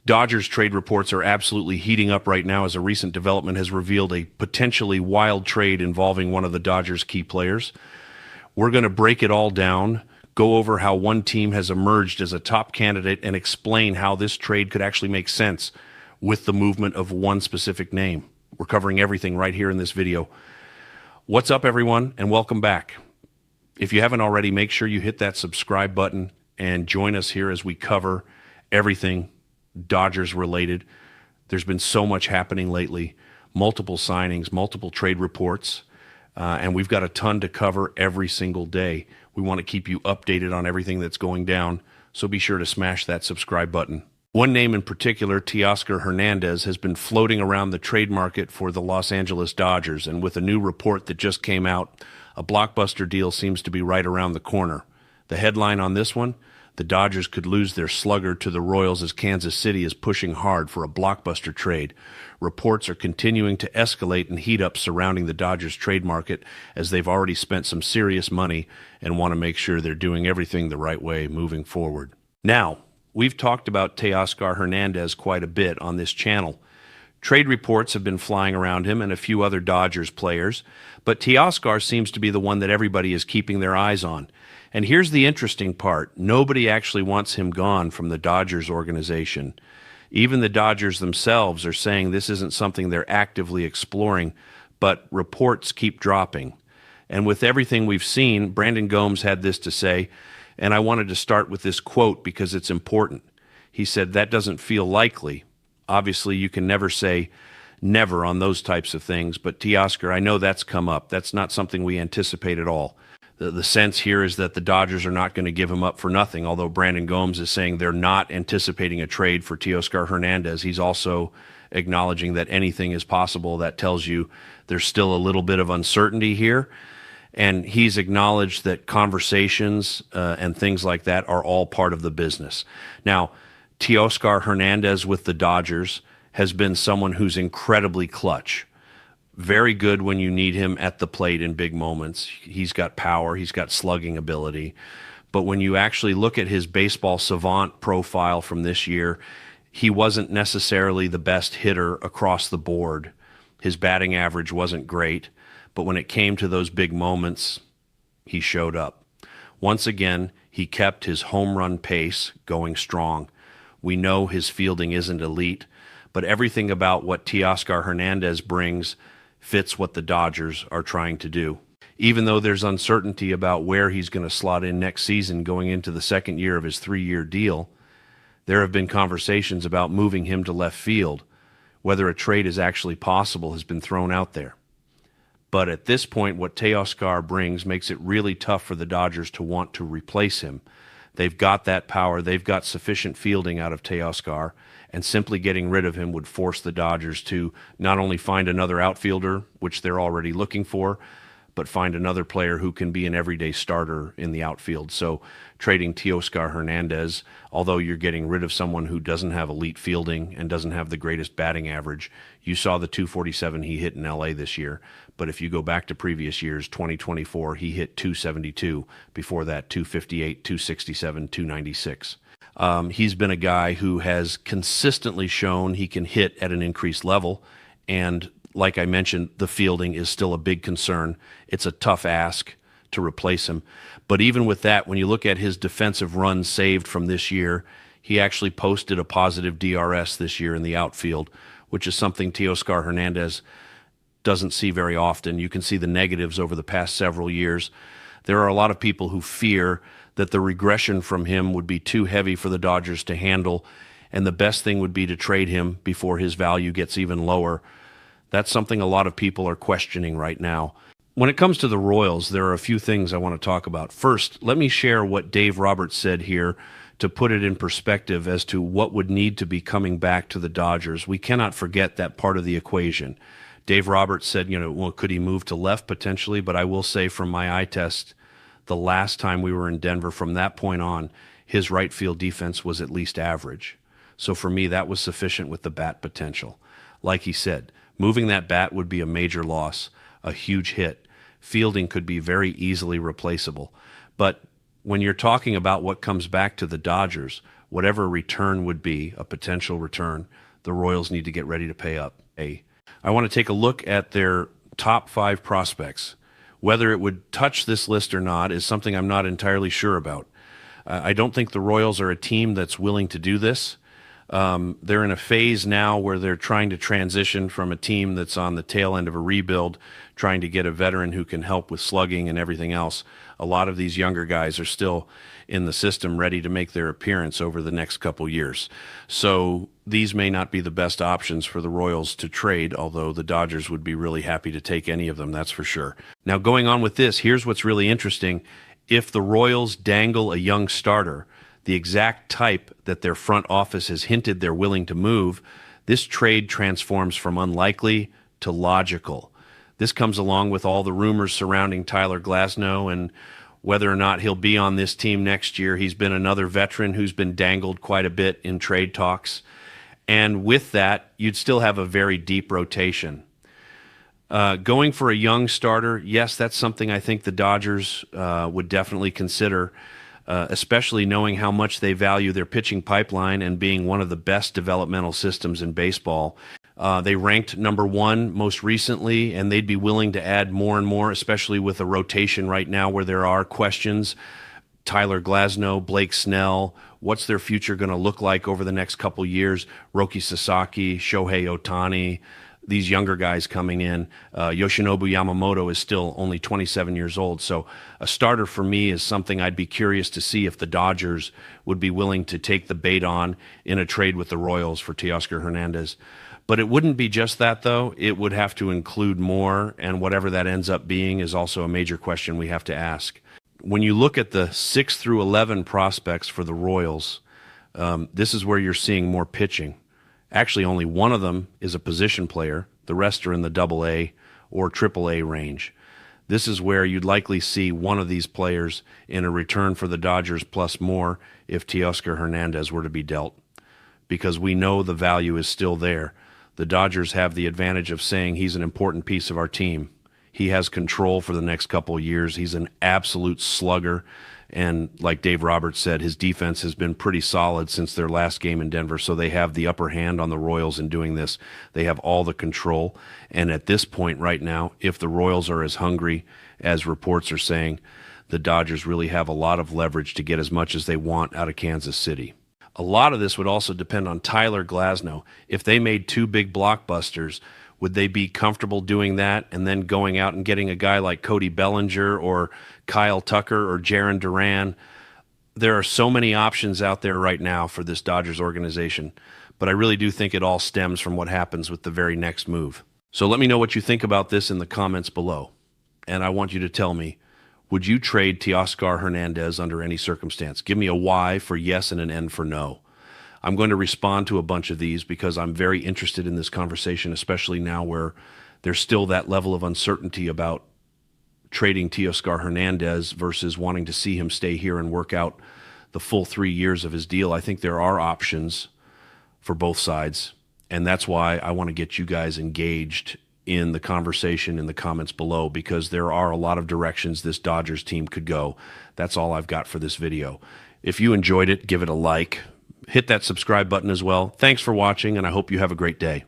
Dodgers trade reports are absolutely heating up right now as a recent development has revealed a potentially wild trade involving one of the Dodgers' key players. We're going to break it all down, go over how one team has emerged as a top candidate, and explain how this trade could actually make sense with the movement of one specific name. We're covering everything right here in this video. What's up, everyone, and welcome back. If you haven't already, make sure you hit that subscribe button and join us here as we cover everything Dodgers related. There's been so much happening lately, multiple signings, multiple trade reports, and we've got a ton to cover every single day. We want to keep you updated on everything that's going down, so be sure to smash that subscribe button. One name in particular, Teoscar Hernández, has been floating around the trade market for the Los Angeles Dodgers, and with a new report that just came out, a blockbuster deal seems to be right around the corner. The headline on this one: the Dodgers could lose their slugger to the Royals as Kansas City is pushing hard for a blockbuster trade. Reports are continuing to escalate and heat up surrounding the Dodgers trade market as they've already spent some serious money and want to make sure they're doing everything the right way moving forward. Now, we've talked about Teoscar Hernández quite a bit on this channel. Trade reports have been flying around him and a few other Dodgers players, but Teoscar seems to be the one that everybody is keeping their eyes on. And here's the interesting part. Nobody actually wants him gone from the Dodgers organization. Even the Dodgers themselves are saying this isn't something they're actively exploring, but reports keep dropping. And with everything we've seen, Brandon Gomes had this to say, and I wanted to start with this quote because it's important. He said, "That doesn't feel likely." Obviously, you can never say never on those types of things, but Teoscar, I know that's come up. That's not something we anticipate at all. The sense here is that the Dodgers are not going to give him up for nothing, although Brandon Gomes is saying they're not anticipating a trade for Teoscar Hernández. He's also acknowledging that anything is possible. That tells you there's still a little bit of uncertainty here. And he's acknowledged that conversations and things like that are all part of the business. Now, Teoscar Hernández with the Dodgers has been someone who's incredibly clutch. Very good when you need him at the plate in big moments. He's got power, he's got slugging ability. But when you actually look at his baseball savant profile from this year, he wasn't necessarily the best hitter across the board. His batting average wasn't great, but when it came to those big moments, he showed up. Once again, he kept his home run pace going strong. We know his fielding isn't elite, but everything about what Teoscar Hernández brings fits what the Dodgers are trying to do. Even though there's uncertainty about where he's going to slot in next season going into the second year of his 3-year deal, there have been conversations about moving him to left field. Whether a trade is actually possible has been thrown out there. But at this point, what Teoscar brings makes it really tough for the Dodgers to want to replace him. They've got that power, they've got sufficient fielding out of Teoscar, and simply getting rid of him would force the Dodgers to not only find another outfielder, which they're already looking for, but find another player who can be an everyday starter in the outfield. So trading Teoscar Hernández, although you're getting rid of someone who doesn't have elite fielding and doesn't have the greatest batting average, you saw the 247 he hit in LA this year. But if you go back to previous years, 2024, he hit 272. Before that, 258, 267, 296. He's been a guy who has consistently shown he can hit at an increased level, and like I mentioned, the fielding is still a big concern. It's a tough ask to replace him. But even with that, when you look at his defensive runs saved from this year, he actually posted a positive DRS this year in the outfield, which is something Teoscar Hernández doesn't see very often. You can see the negatives over the past several years. There are a lot of people who fear that the regression from him would be too heavy for the Dodgers to handle, and the best thing would be to trade him before his value gets even lower. That's something a lot of people are questioning right now. When it comes to the Royals, there are a few things I want to talk about. First, let me share what Dave Roberts said here to put it in perspective as to what would need to be coming back to the Dodgers. We cannot forget that part of the equation. Dave Roberts said, well, could he move to left potentially? But I will say from my eye test, the last time we were in Denver, from that point on, his right field defense was at least average. So for me, that was sufficient with the bat potential. Like he said, moving that bat would be a major loss, a huge hit. Fielding could be very easily replaceable. But when you're talking about what comes back to the Dodgers, whatever return would be, a potential return, the Royals need to get ready to pay up. I want to take a look at their top 5 prospects. Whether it would touch this list or not is something I'm not entirely sure about. I don't think the Royals are a team that's willing to do this. They're in a phase now where they're trying to transition from a team that's on the tail end of a rebuild, trying to get a veteran who can help with slugging and everything else. A lot of these younger guys are still in the system ready to make their appearance over the next couple years. So these may not be the best options for the Royals to trade, although the Dodgers would be really happy to take any of them, that's for sure. Now, going on with this, here's what's really interesting. If the Royals dangle a young starter, the exact type that their front office has hinted they're willing to move, this trade transforms from unlikely to logical. This comes along with all the rumors surrounding Tyler Glasnow and whether or not he'll be on this team next year. He's been another veteran who's been dangled quite a bit in trade talks. And with that, you'd still have a very deep rotation. Going for a young starter, yes, that's something I think the Dodgers would definitely consider, especially knowing how much they value their pitching pipeline and being one of the best developmental systems in baseball. They ranked number 1 most recently, and they'd be willing to add more and more, especially with a rotation right now where there are questions. Tyler Glasnow, Blake Snell, what's their future going to look like over the next couple years? Roki Sasaki, Shohei Ohtani, these younger guys coming in. Yoshinobu Yamamoto is still only 27 years old. So a starter for me is something I'd be curious to see if the Dodgers would be willing to take the bait on in a trade with the Royals for Teoscar Hernández. But it wouldn't be just that, though. It would have to include more, and whatever that ends up being is also a major question we have to ask. When you look at the 6 through 11 prospects for the Royals, this is where you're seeing more pitching. Actually, only one of them is a position player. The rest are in the AA or AAA range. This is where you'd likely see one of these players in a return for the Dodgers plus more if Teoscar Hernández were to be dealt, because we know the value is still there. The Dodgers have the advantage of saying he's an important piece of our team. He has control for the next couple of years. He's an absolute slugger. And like Dave Roberts said, his defense has been pretty solid since their last game in Denver. So they have the upper hand on the Royals in doing this. They have all the control. And at this point right now, if the Royals are as hungry as reports are saying, the Dodgers really have a lot of leverage to get as much as they want out of Kansas City. A lot of this would also depend on Tyler Glasnow. If they made 2 big blockbusters, would they be comfortable doing that and then going out and getting a guy like Cody Bellinger or Kyle Tucker or Jarren Duran? There are so many options out there right now for this Dodgers organization, but I really do think it all stems from what happens with the very next move. So let me know what you think about this in the comments below. And I want you to tell me, would you trade Teoscar Hernández under any circumstance? Give me a Y for yes and an N for no. I'm going to respond to a bunch of these because I'm very interested in this conversation, especially now where there's still that level of uncertainty about trading Teoscar Hernández versus wanting to see him stay here and work out the full 3 years of his deal. I think there are options for both sides, and that's why I want to get you guys engaged in the conversation in the comments below, because there are a lot of directions this Dodgers team could go. That's all I've got for this video. If you enjoyed it, give it a like. Hit that subscribe button as well. Thanks for watching, and I hope you have a great day.